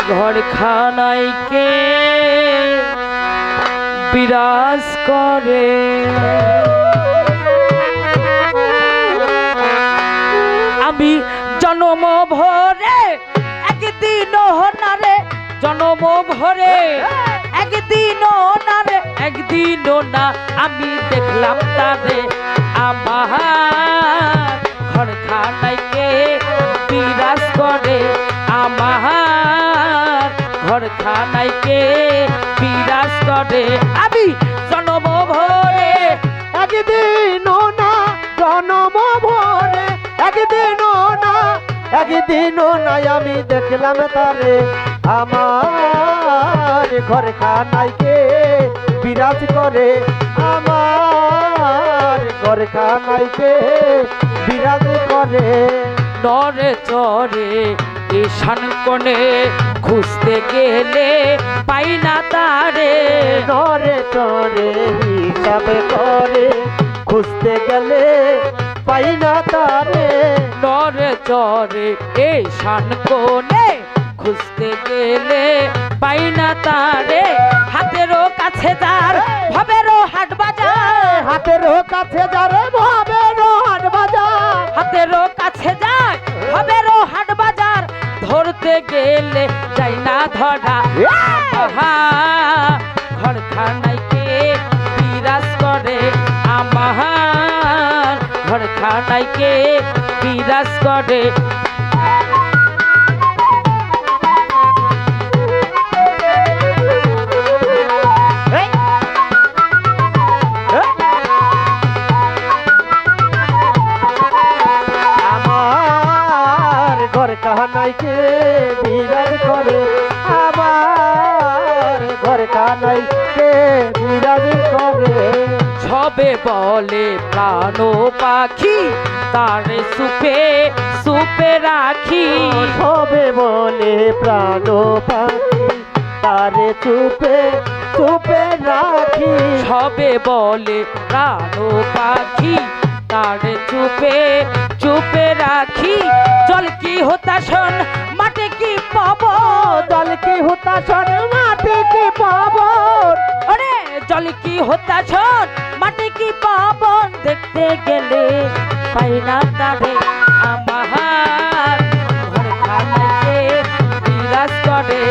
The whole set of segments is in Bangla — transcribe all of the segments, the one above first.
ঘরখানায় কে বিরাজ করে আমি জন্ম ভরে একদিন নারে জন্ম ভরে একদিন নারে একদিন না আমি দেখলাম তারে আমার ঘরখানায় কে বিরাজ করে আমার ঘরখানায় কে বিরাজ করে আমি জন্ম ভরে একদিন না জন্ম ভরে একদিন না আমি দেখলাম তারে আমার ঘরখানায় কে বিরাজ করে আমার ঘরখানায় কে বিরাজ করে নরে চরে ঈশান কোণে খুঁজতে গেলে পাই না তারে নরে চরে হিসাবে করে খুঁজতে গেলে পাই না তারে নরে চরে ঈশান কোণে খুঁজতে গেলে পাই না তারে হাতেরও কাছে যার ভবেরও হাট বাজার হাতেরও কাছে যারে ভবেরও হাট বাজার হাতেরও কাছে যায় ভবেরও হাট বাজার ধরতে গেলে যাই না ধরা ঘরখানায় কে বিরাজ করে আমার ঘরখানায় কে বিরাজ করে ঘরখানায় কে বিরাজ করে আমার ঘরখানায় কে বিরাজ করে সবে বলে প্রাণ পাখি তারে সুপে সুপে রাখি সবে বলে প্রাণ পাখি তারে চুপে চুপে রাখি সবে বলে প্রাণ পাখি তারে চুপে চুপে রাখি জল কি হতা শোন মাঠে কি পাবো জল কি হতা শোন মাঠে কি পাবো আরে জল কি হতা শোন মাঠে কি পাবো দেখতে গেলে পাই না তারে আমার ঘরখানায় কে বিরাজ করে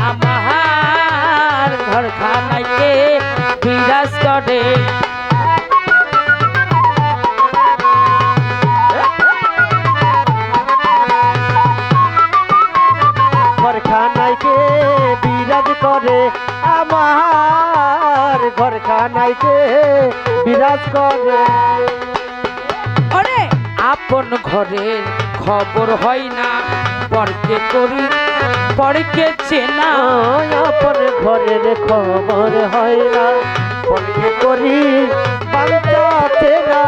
আমার ঘরখানায় কে বিরাজ করে ঘরখানায় কে বিরাজ করে আমার ঘরখানায় কে বিরাজ করে আরে আপন ঘরের খবর হয় না পরকে করি পরকে চেনা আপন ঘরের খবর হয় না পরকে করি বাঞ্চাতে না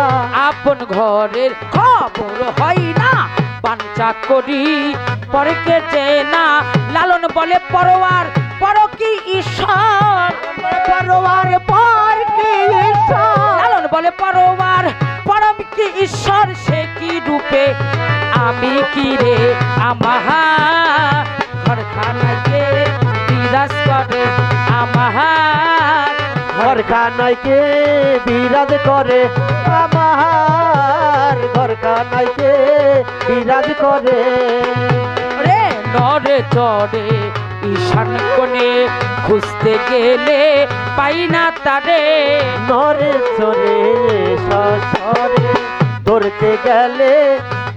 আপন ঘরের খবর হয় না বাঞ্চা করি পরকে চেনা লালন বলে পরোয়ার পর কি ঈশ্বর পরোয়ার পর কি ঈশ্বর লালন বলে পরোয়ার পরম কি ঈশ্বর সে কি রূপে আমি কি রে আমার ঘরখানায় কে বিরাজ করে আমার ঘরখানায় কে বিরাজ করে আমার ঘরখানায় কে বিরাজ করে রে নরে চরে ঈশান কোণে খুঁজতে গেলে পাই না তারে নরে চরে সরে ধরতে গেলে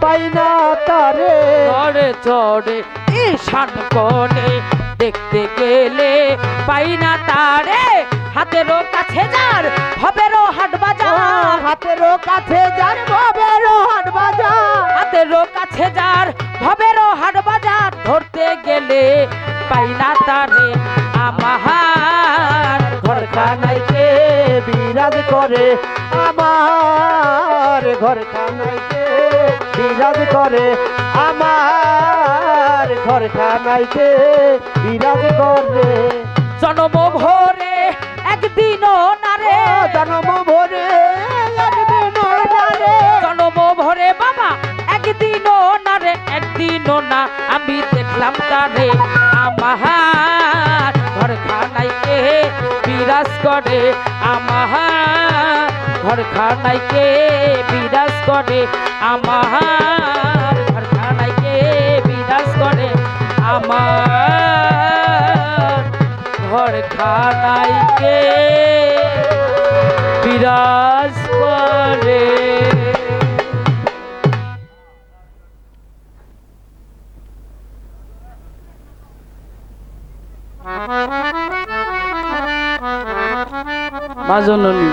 পাই না তারে নরে চরে ঈশান কোণে দেখতে গেলে পাই না তারে হাতেরও কাছে যার ভবেরও হাট বাজার হাতেরও কাছে যার ভবেরও হাট বাজার হাতেরও কাছে যার ভবেরও হাট বাজার ধরতে গেলে পাই না তারে আমার ঘরখানায় কে বিরাজ করে আমার ঘরখানায় কে বিরাজ করে আমার ঘরখানায় কে বিরাজ করে জন্ম ভরে একদিন নারে জন্ম ভরে একদিন নারে জন্ম ভরে বাবা একদিন নারে একদিন না আমি দেখলাম তারে আমার করে আমার ঘরখানায় কে বিরাজ করে আমার ঘরখানায় কে বিরাজ করে আমার ঘরখানায় কে বিরাজ করে। মা জননী